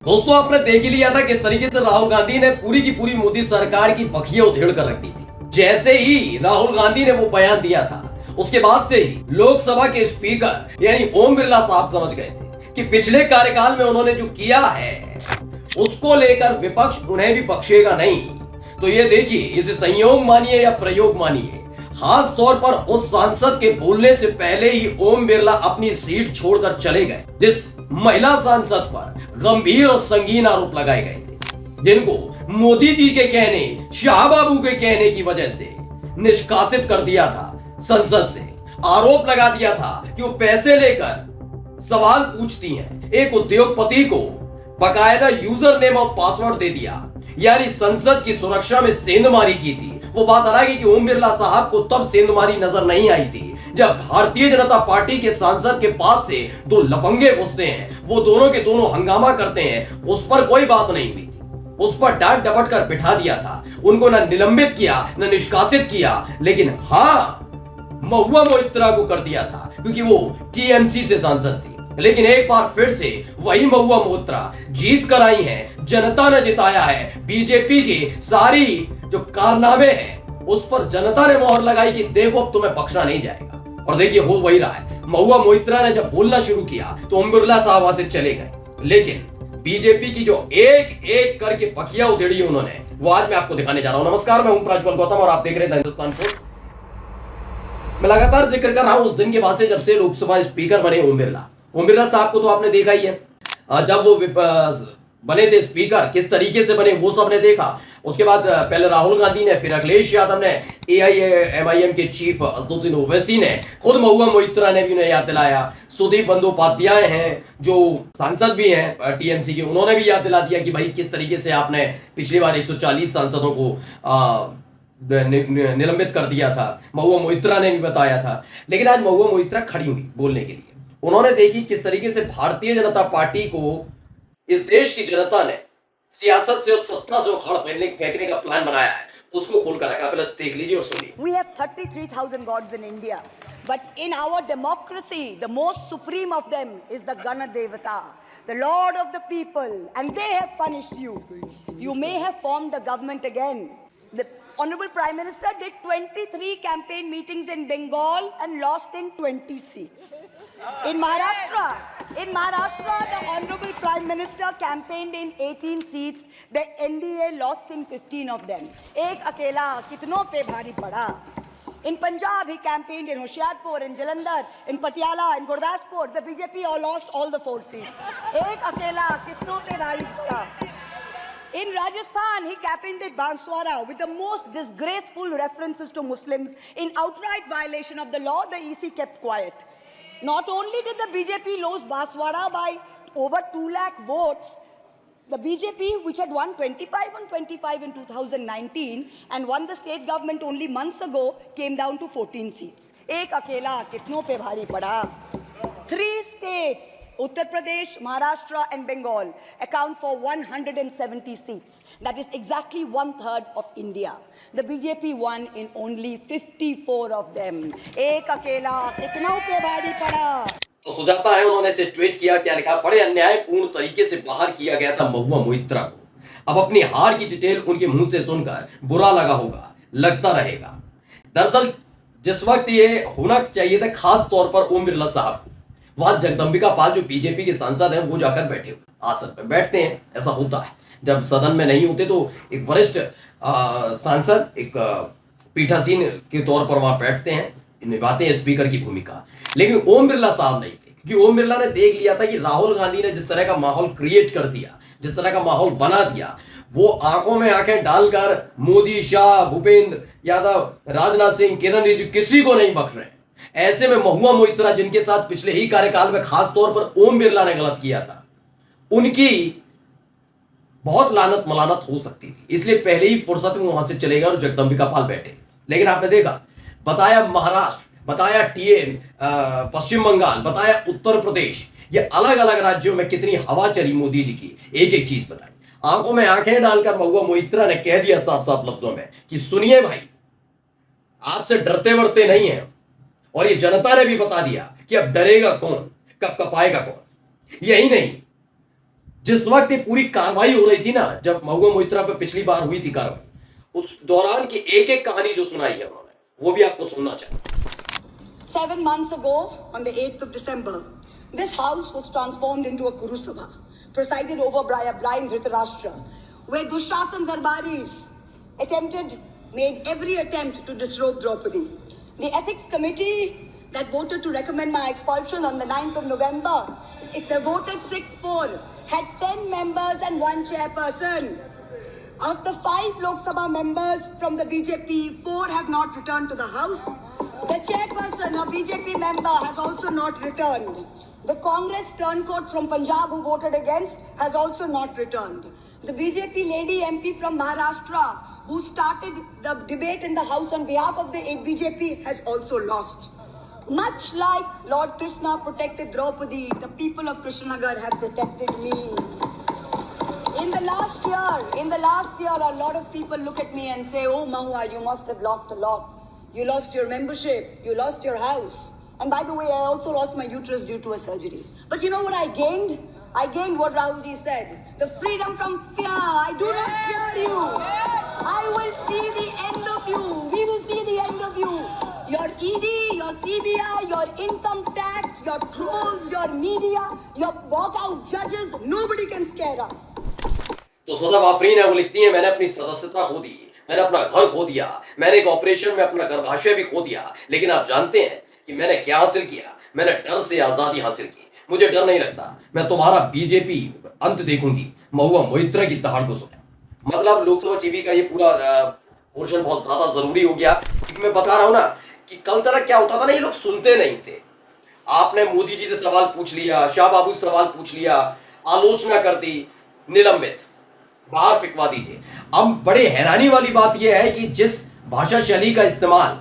दोस्तों, आपने देख ही लिया था किस तरीके से राहुल गांधी ने पूरी की पूरी मोदी सरकार की बखिया उधेड़ कर रख दी थी। जैसे ही राहुल गांधी ने वो बयान दिया था, उसके बाद से ही लोकसभा के स्पीकर यानी ओम बिरला साहब समझ गए थे कि पिछले कार्यकाल में उन्होंने जो किया है उसको लेकर विपक्ष उन्हें भी बख्शेगा नहीं। तो ये देखिए, इसे संयोग मानिए या प्रयोग मानिए, खास तौर पर उस सांसद के बोलने से पहले ही ओम बिरला अपनी सीट छोड़कर चले गए, जिस महिला सांसद पर गंभीर और संगीन आरोप लगाए गए थे, जिनको मोदी जी के कहने, शाह बाबू के कहने की वजह से निष्कासित कर दिया था संसद से। आरोप लगा दिया था कि वो पैसे लेकर सवाल पूछती हैं। एक उद्योगपति को बकायदा यूजर नेम और पासवर्ड दे दिया, यानी संसद की सुरक्षा में सेंधमारी की थी। वो बात अलग है कि ओम बिरला साहब को तब सेंधमारी नजर नहीं आई थी जब भारतीय जनता पार्टी के सांसद के पास से दो लफंगे घुसते हैं, वो दोनों के दोनों हंगामा करते हैं। उस पर कोई बात नहीं हुई थी, उस पर डांट डपट कर बिठा दिया था। उनको न निलंबित किया न निष्कासित किया, लेकिन हाँ, महुआ मोइत्रा को कर दिया था क्योंकि वो टीएमसी से सांसद थी। लेकिन एक बार फिर से वही महुआ मोइत्रा जीत कर आई है, जनता ने जिताया है। बीजेपी के सारी जो कारनामे हैं उस पर जनता ने मोहर लगाई कि देखो अब तुम्हें बख्शा नहीं जाएगा। और देखिए, हो वही रहा है। महुआ मोइत्रा ने जब बोलना शुरू किया तो ओम बिरला साहब वहां से चले गए, लेकिन बीजेपी की जो एक एक करके बखिया उधेड़ी उन्होंने, वो आज मैं आपको दिखाने जा रहा हूं। नमस्कार, मैं हूं प्रज्वल गौतम और आप देख रहे हैं हिंदुस्तान पोस्ट। मैं लगातार जिक्र कर रहा हूं उस दिन के बाद से जब से लोकसभा स्पीकर बने ओम बिरला। ओम बिरला साहब को तो आपने देखा ही है, जब वो बने थे स्पीकर, किस तरीके से बने वो सबने देखा। उसके बाद पहले राहुल गांधी ने, फिर अखिलेश यादव ने, एआईएमआईएम के चीफ असदुद्दीन ओवैसी ने, खुद महुआ मोइत्रा ने भी उन्हें याद दिलाया। सुदीप बंदोपाध्याय हैं जो सांसद भी हैं टीएमसी के, उन्होंने भी याद दिला दिया कि भाई किस तरीके से आपने पिछली बार 140 सांसदों को निलंबित कर दिया था। महुआ मोइत्रा ने भी बताया था। लेकिन आज महुआ मोइत्रा खड़ी हुई बोलने के लिए। उन्होंने देखी किस तरीके से भारतीय जनता पार्टी को इस देश की जनता ने सियासत से और सत्ता से उखाड़ फेंकने का प्लान बनाया है, उसको खोल कर रखा। पहले देख लीजिए और सुनिए। We have 33,000 gods in India, but in our democracy, the most supreme of them is the Ganadevata, the Lord of the people, and they have punished you. You may have formed the government again. The Honorable Prime Minister did 23 campaign meetings in Bengal and lost in 20 seats. In Maharashtra, the Honorable Prime Minister campaigned in 18 seats. The NDA lost in 15 of them. एक अकेला कितनों पे भारी पड़ा. In Punjab, he campaigned in Hoshiarpur, in Jalandhar, in Patiala, in Gurdaspur. The BJP all lost all the 4 seats. एक अकेला कितनों पे भारी पड़ा. In Rajasthan, he campaigned at Banswara with the most disgraceful references to Muslims. In outright violation of the law, the EC kept quiet. Not only did the BJP lose Banswara by over 2 lakh votes, the BJP, which had won 25 on 25 in 2019 and won the state government only months ago, came down to 14 seats. Ek akela kitno pe bhari pada. 3 states, Uttar Pradesh, Maharashtra and Bengal, account for 170 seats. That is exactly 1/3 of India. The BJP won in only 54 of them. Ek akela kitno pe bhari pada. तो सुजाता है, उन्होंने से tweet किया, क्या लिखा? बड़े अन्यायपूर्ण तरीके से बाहर किया गया था महुआ मोइत्रा को। अब अपनी हार की डिटेल उनके मुंह से सुनकर बुरा लगा होगा, लगता रहेगा। दरअसल जिस वक्त ये होना चाहिए था, खास तौर पर ओम बिरला साहब को, वहां जगदंबिका पाल जो बीजेपी के सांसद हैं वो जाकर बैठे हुए आसन पर बैठते हैं। ऐसा होता है जब सदन में नहीं होते तो एक वरिष्ठ सांसद एक पीठासीन के तौर पर वहां बैठते हैं, निभाते हैं स्पीकर की भूमिका। लेकिन ओम बिरला साहब नहीं थे, क्योंकि ओम बिरला ने देख लिया था कि राहुल गांधी ने जिस तरह का माहौल क्रिएट कर दिया, जिस तरह का माहौल बना दिया, वो आंखों में आंखें डालकर मोदी, शाह, भूपेंद्र यादव, राजनाथ सिंह, किरण रिजिजू किसी को नहीं बख्श रहे। ऐसे में महुआ मोइत्रा, जिनके साथ पिछले ही कार्यकाल में खास तौर पर ओम बिरला ने गलत किया था, उनकी बहुत लानत मलानत हो सकती थी। इसलिए पहले ही फुर्सत में वहां से चले गए और जगदंबिका पाल बैठे। लेकिन आपने देखा, बताया महाराष्ट्र, बताया पश्चिम बंगाल, बताया उत्तर प्रदेश, ये अलग अलग राज्यों में कितनी हवा चली मोदी जी की, एक एक चीज बताई। आंखों में आंखें डालकर महुआ मोइत्रा ने कह दिया साफ साफ लफ्जों में कि सुनिए भाई, आपसे डरते वरते नहीं है। और ये जनता ने भी बता दिया कि अब डरेगा कौन, कब कपाएगा कौन। यही नहीं, जिस वक्त ये पूरी कार्रवाई हो रही थी ना, जब महुआ मोइत्रा पर पिछली बार हुई थी कार्रवाई, उस दौरान की एक एक कहानी जो सुनाई है उन्होंने, वो भी आपको सुनना चाहिए। 7 months ago, on the 8th of December, this house was transformed into a Kuru Sabha, presided over by a blind Dhritarashtra, where Dushrasan Darbaris made every attempt to disrobe Draupadi. The ethics committee that voted to recommend my expulsion on the 9th of November, they voted 6-4, had 10 members and 1 chairperson. Of the 5 Lok Sabha members from the BJP, 4 have not returned to the house. The chairperson, a BJP member, has also not returned. The Congress turncoat from Punjab who voted against has also not returned. The BJP lady MP from Maharashtra who started the debate in the house on behalf of the BJP has also lost. Much like Lord Krishna protected Draupadi, the people of Krishnanagar have protected me. In the last year, a lot of people look at me and say, "Oh, Mahua, you must have lost a lot. You lost your membership, you lost your house. And by the way, I also lost my uterus due to a surgery." But you know what I gained? I gained what Rahulji said, the freedom from fear. I do not fear you. I will see the end of you. We will see the end of you. Your ED, your CBI, your income tax, your trolls, your media, your bought out judges, nobody can scare us. तो सदफ आफरीन है, वो लिखती है, मैंने अपनी सदस्यता खो दी, मैंने अपना घर खो दिया, मैंने एक ऑपरेशन में अपना गर्भाशय भी खो दिया, लेकिन आप जानते हैं कि मैंने क्या हासिल किया? मैंने डर से आजादी हासिल की। मुझे डर नहीं लगता, मैं तुम्हारा बीजेपी अंत देखूंगी, महुआ मोइत्रा की दहाड़ को सुने। मतलब लोकसभा टीवी का ये पूरा पोर्शन बहुत ज्यादा जरूरी हो गया, क्योंकि मैं बता रहा हूं ना कि कल तक क्या होता था ना, ये लोग सुनते नहीं थे। आपने मोदी जी से सवाल पूछ लिया, शाह बाबू से सवाल पूछ लिया, आलोचना कर दी, निलंबित, बाहर फिकवा दीजिए। अब बड़े हैरानी वाली बात यह है कि जिस भाषा शैली का इस्तेमाल,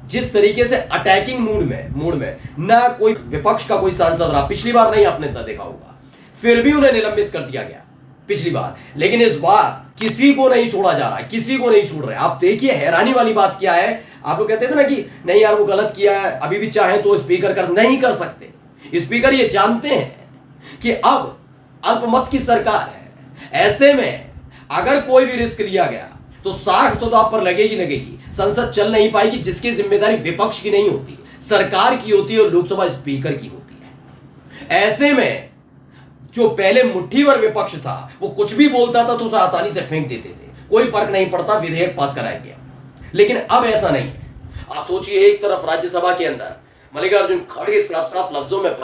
जिस तरीके से अटैकिंग मूड में ना कोई विपक्ष का कोई सांसद रहा, पिछली बार नहीं आपने देखा होगा, फिर भी उन्हें निलंबित कर दिया गया पिछली बार, लेकिन इस बार किसी को नहीं छोड़ा जा रहा, किसी को नहीं छोड़ रहे। आप देखिए हैरानी वाली बात क्या है। आप लोग कहते थे ना कि नहीं यार वो गलत किया है, अभी भी चाहे तो स्पीकर कर, नहीं कर सकते। स्पीकर ये जानते हैं कि अब अल्पमत की सरकार है, ऐसे में अगर कोई भी रिस्क लिया गया तो साख तो आप पर लगेगी। संसद चल नहीं पाएगी, जिसकी जिम्मेदारी विपक्ष की नहीं होती, सरकार की होती है और लोकसभा स्पीकर की होती है। ऐसे में जो पहले मुट्ठी भर विपक्ष था, वो कुछ भी बोलता था तो उसे आसानी से फेंक देते थे, कोई फर्क नहीं पड़ता, विधेयक पास कराया गया। लेकिन अब ऐसा नहीं है। आप सोचिए, एक तरफ राज्यसभा के अंदर मल्लिकार्जुन खड़गे साफ साफ लफ्जों में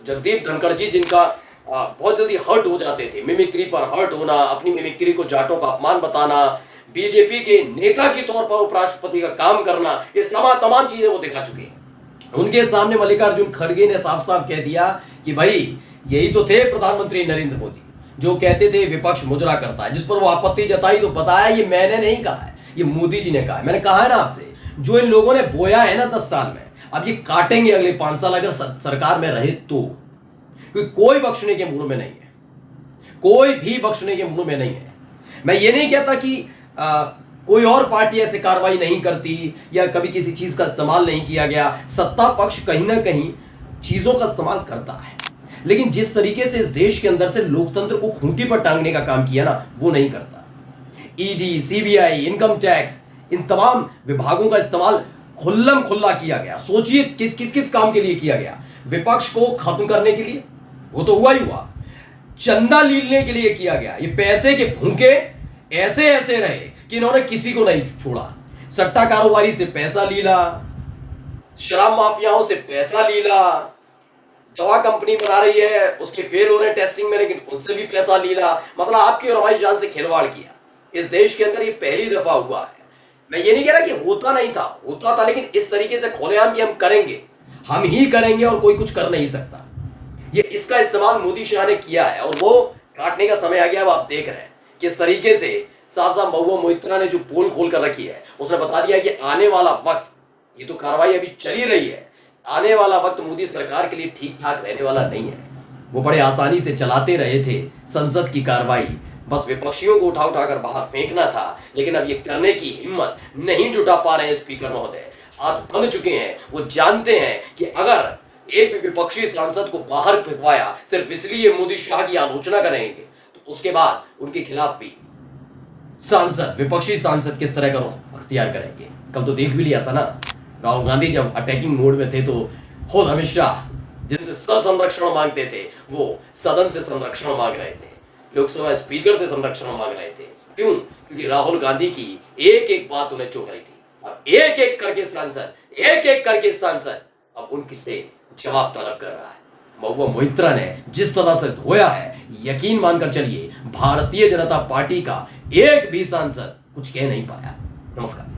जगदीप धनखड़ जी, जिनका बहुत जल्दी हर्ट हो जाते थे, मिमिक्री पर हर्ट होना, अपनी मिमिक्री को जाटों का अपमान बताना, बीजेपी के नेता के तौर पर उपराष्ट्रपति का काम करना, ये तमाम चीजें वो दिखा चुके हैं। उनके सामने मल्लिकार्जुन खड़गे ने साफ साफ कह दिया कि भाई यही तो थे प्रधानमंत्री नरेंद्र मोदी, जो कहते थे विपक्ष मुजरा करता है। जिस पर वो आपत्ति जताई तो बताया ये मैंने नहीं कहा है, ये मोदी जी ने कहा है। मैंने कहा है ना आपसे, जो इन लोगों ने बोया है ना 10 साल में, अब ये काटेंगे अगले 5 साल अगर सरकार में रहे तो। क्योंकि कोई बख्शने के मूड में नहीं है, कोई भी बख्शने के मूड में नहीं है। मैं ये नहीं कहता कि कोई और पार्टी ऐसे कार्रवाई नहीं करती या कभी किसी चीज का इस्तेमाल नहीं किया गया। सत्ता पक्ष कहीं ना कहीं चीजों का इस्तेमाल करता है, लेकिन जिस तरीके से इस देश के अंदर से लोकतंत्र को खूंटी पर टांगने का काम किया ना, वो नहीं करता। ईडी, सीबीआई, इनकम टैक्स, इन तमाम विभागों का इस्तेमाल खुल्लम खुल्ला किया गया। सोचिए किस किस काम के लिए किया गया। विपक्ष को खत्म करने के लिए, वो तो हुआ ही हुआ। चंदा लीलने के लिए किया गया। ये पैसे के भूखे ऐसे ऐसे रहे कि इन्होंने किसी को नहीं छोड़ा। सट्टा कारोबारी से पैसा लीला, शराब माफियाओं से पैसा लीला, दवा कंपनी बना रही है, उसके फेल हो रहे हैं टेस्टिंग में, लेकिन उनसे भी पैसा लीला। मतलब आपकी और हमारी जान से खिलवाड़ किया। इस देश के अंदर ये पहली दफा हुआ है। मैं ये नहीं कह रहा कि होता नहीं था, होता था, लेकिन इस तरीके से खुलेआम कि हम करेंगे, हम ही करेंगे और कोई कुछ कर नहीं सकता। ये इसका इस्तेमाल मोदी शाह ने किया है और वो काटने का समय आ गया। अब आप देख रहे हैं किस तरीके से साहब महुआ मोइत्रा ने जो पोल खोल कर रखी है, उसने बता दिया कि आने वाला वक्त, ये तो कार्रवाई अभी चली रही है, आने वाला वक्त मोदी सरकार के लिए ठीक ठाक रहने वाला नहीं है। वो बड़े आसानी से चलाते रहे थे संसद की कार्रवाई, बस विपक्षियों को उठा उठाकर बाहर फेंकना था। लेकिन अब ये करने की हिम्मत नहीं जुटा पा रहे हैं स्पीकर महोदय, हाथ बंध चुके हैं। वो जानते हैं कि अगर एक भी विपक्षी सांसद को बाहर फेंकवाया सिर्फ इसलिए मोदी शाह की आलोचना करेंगे, तो उसके बाद उनके खिलाफ भी विपक्षी सांसद किस तरह का रुख अख्तियार करेंगे। कल तो देख भी लिया था ना, राहुल गांधी जब अटैकिंग मोड में थे तो खुद अमित शाह जिनसे संरक्षण मांगते थे वो सदन से संरक्षण मांग रहे थे, लोकसभा स्पीकर से संरक्षण मांग रहे थे। क्यों? क्योंकि राहुल गांधी की एक एक बात उन्हें चुभ रही थी। अब एक एक करके सांसद अब उनकी से जवाब तलब कर रहा है। महुआ मोइत्रा ने जिस तरह से धोया है, यकीन मानकर चलिए भारतीय जनता पार्टी का एक भी सांसद कुछ कह नहीं पाया। नमस्कार।